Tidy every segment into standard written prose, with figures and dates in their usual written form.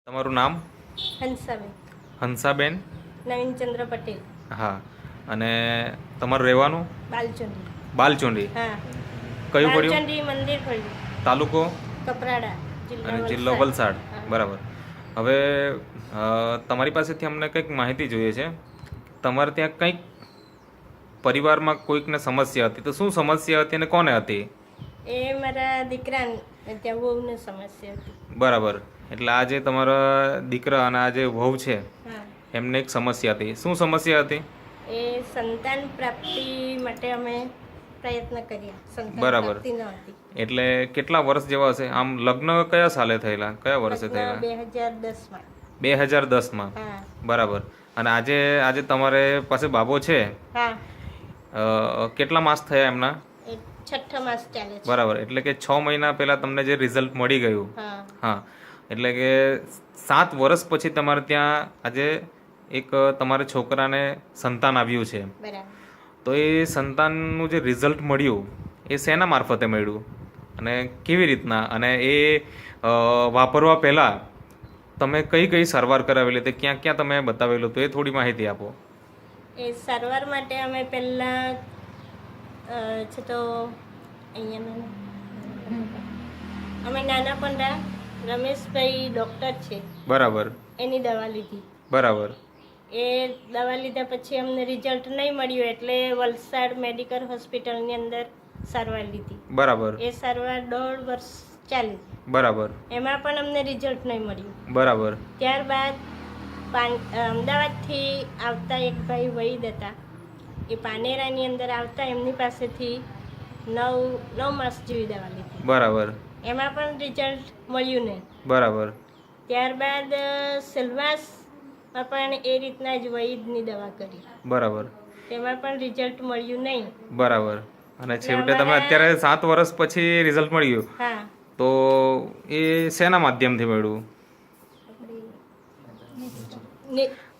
તમારું નામ? હંસાબેન હંસાબેન નવીનચંદ્ર પટેલ. હા. અને તમારું રહેવાનું? બાલચંડી. બાલચુંડી. હા, કયું પડ્યું? બાલચંડી મંદિર પડ્યું. તાલુકો? કપરાડા, અને જિલ્લો જિલ્લો વલસાડ. હા. બરાબર. હવે તમારી પાસેથી અમને કંઈક માહિતી જોઈએ છે. તમારે ત્યાં કંઈક પરિવારમાં કોઈકને સમસ્યા હતી, તો શું સમસ્યા હતી અને કોને હતી? એ મારા દીકરાને ત્યાં બહુને સમસ્યા હતી. બરાબર. એટલે આ જે તમારા દીકરા અને આ જે વહુ છે હા, એમને એક સમસ્યા હતી. શું સમસ્યા હતી? એ સંતાન પ્રાપ્તિ માટે અમે પ્રયત્ન કર્યા. સંતાન બરાબર. પ્રાપ્તિ ન હતી. એટલે કેટલા વર્ષ જેવા હશે? આમ લગ્ન કયા સાલે થયેલા? કયા વર્ષે થયેલા? 2010માં. 2010માં. હા. બરાબર. અને આજે આજે તમારે પાસે બાબો છે, હા, કેટલા માસ થયા એમના? એ 6ઠ્ઠા માસ ચાલે છે. બરાબર. એટલે કે 6 મહિના પહેલાં તમને જે રિઝલ્ટ મળી ગયું. હા. હા. એટલે કે 7 વર્ષ પછી તમારે ત્યાં આજે એક તમારા છોકરાને સંતાન આવ્યું છે. બરાબર. તો એ સંતાનનું જે રિઝલ્ટ મળ્યું એ શેના મારફતે મળ્યું અને કેવી રીતના? અને એ વાપરવા પહેલાં તમે કઈ કઈ સારવાર કરાવેલી હતી, ક્યાં ક્યાં તમે બતાવેલું, તો એ થોડી માહિતી આપો. એ સારવાર માટે અમે પહેલાં છે તો અહીંયા અમે નાના પંડા રમેશભાઈ ડૉક્ટર છે, બરાબર. એની દવા લીધી. બરાબર. એ દવા લીધા પછી અમને રિઝલ્ટ નહીં મળ્યું એટલે વલસાડ મેડિકલ હોસ્પિટલની અંદર સારવાર લીધી. બરાબર. એ સારવાર 1.5 વર્ષ ચાલી. બરાબર. એમાં પણ અમને રિઝલ્ટ નહીં મળ્યું. બરાબર. ત્યારબાદ અમદાવાદથી આવતા એક ભાઈ વૈદ હતા, એ પાનેરાની અંદર આવતા એમની પાસેથી 9 માસ જેવી દવા લીધી. બરાબર. એમાં પણ રિઝલ્ટ મળ્યું નહીં. બરાબર. ત્યારબાદ સેલવાસમાં પણ એ રીતના જ વૈદની દવા કરી. બરાબર. તેમાં પણ રિઝલ્ટ મળ્યું નહીં. બરાબર. અને છેવટે તમે અત્યારે 7 વર્ષ પછી રિઝલ્ટ મળ્યું, હા, તો એ શેના માધ્યમથી મળ્યું?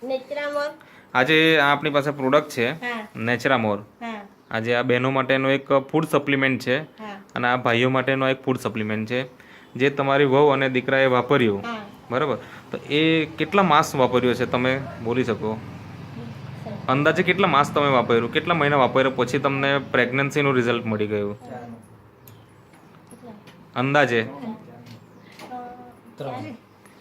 નેત્રામોર. આજે આ આપણી પાસે પ્રોડક્ટ છે હા. નેચરામોર. હા. આજે આ બહેનો માટેનો એક ફૂડ સપ્લિમેન્ટ છે હા. અને આ ભાઈઓ માટેનો એક ફૂડ સપ્લિમેન્ટ છે જે તમારી વહુ અને દીકરાએ વાપર્યું. હા. બરાબર. તો એ કેટલા માસ વાપર્યો છે, તમે બોલી શકો? અંદાજે કેટલા માસ તમે વાપર્યું, કેટલા મહિના વાપર્યો પછી તમને પ્રેગ્નન્સીનું રિઝલ્ટ મળી ગયું? અંદાજે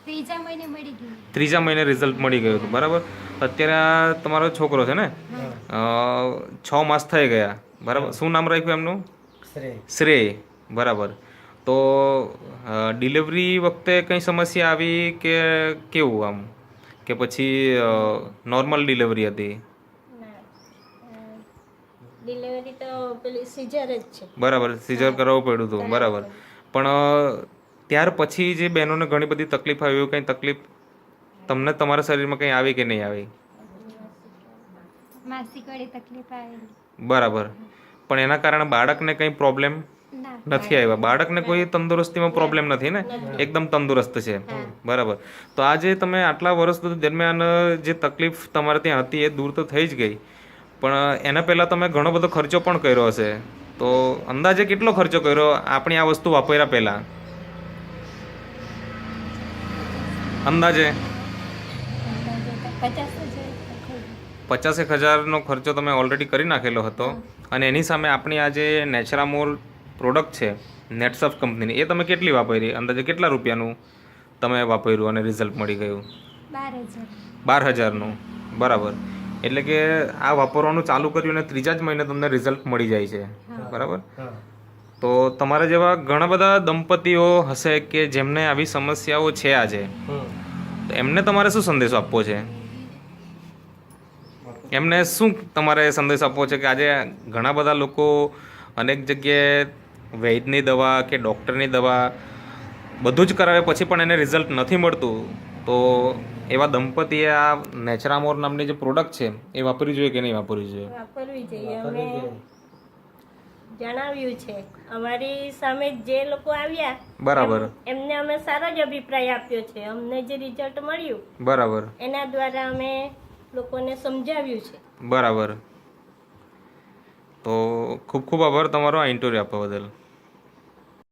ત્રીજા મહિને રિઝલ્ટ મળી ગયું હતું. બરાબર. અત્યારે આ તમારો છોકરો છે ને, 6 માસ થઈ ગયા. બરાબર. શું નામ રાખ્યું એમનું? શ્રેય. બરાબર. તો ડિલિવરી વખતે કંઈ સમસ્યા આવી કે કેવું, આમ કે પછી નોર્મલ ડિલિવરી હતી? ડિલિવરી તો પેલી સીઝર જ છે. બરાબર. સીઝર કરાવવું પડ્યું હતું. બરાબર. પણ ત્યાર પછી જે બહેનોને ઘણી બધી તકલીફ આવી, એવું કંઈ તકલીફ તમને તમારા શરીરમાં કંઈ આવી કે નહીં આવી? બરાબર. પણ એના કારણે બાળકને કંઈ પ્રોબ્લેમ નથી આવ્યા? બાળકને કોઈ તંદુરસ્તીમાં પ્રોબ્લેમ નથી ને? એકદમ તંદુરસ્ત છે. બરાબર. તો આ જે તમે આટલા વર્ષ દરમિયાન જે તકલીફ તમારે ત્યાં હતી એ દૂર તો થઈ જ ગઈ, પણ એના પહેલાં તમે ઘણો બધો ખર્ચો પણ કર્યો હશે. તો અંદાજે કેટલો ખર્ચો કર્યો આપણી આ વસ્તુ વાપર્યા પહેલાં? અંદાજે 50,000નો ખર્ચો તમે ઓલરેડી કરી નાખેલો હતો. અને એની સામે આપણી આ જે નેચરામોર પ્રોડક્ટ છે નેટસફ કંપનીની, એ તમે કેટલી વાપરી? અંદાજે કેટલા રૂપિયાનું તમે વાપર્યું અને રિઝલ્ટ મળી ગયું? 12,000નું. બરાબર. એટલે કે આ વાપરવાનું ચાલુ કર્યું અને ત્રીજા જ મહિને તમને રિઝલ્ટ મળી જાય છે. બરાબર. તો તમારા જેવા ઘણા બધા દંપતીઓ હશે કે જેમને આવી સમસ્યાઓ છે આજે, તો એમને તમારે શું સંદેશો આપવો છે? એમને શું તમારે સંદેશ આપવો છે કે આજે ઘણા બધા લોકો અનેક જગ્યાએ વૈદ્યની દવા કે ડૉક્ટરની દવા બધું જ કરાવે પછી પણ એને રિઝલ્ટ નથી મળતું, તો એવા દંપતીએ આ નેચરામોર નામની જે પ્રોડક્ટ છે એ વાપરવી જોઈએ કે નહીં વાપરવી જોઈએ? વાપરવી જોઈએ. અમે જણાવ્યું છે, અમારી સામે જે લોકો આવ્યા, બરાબર, એમને અમે સારો જ અભિપ્રાય આપ્યો છે. અમને જે રિઝલ્ટ મળ્યું, બરાબર, એના દ્વારા અમે લોકોને સમજાવ્યું છે. બરાબર. તો ખૂબ ખૂબ આભાર તમારો આ ઇન્ટરવ્યૂ આપવા બદલ.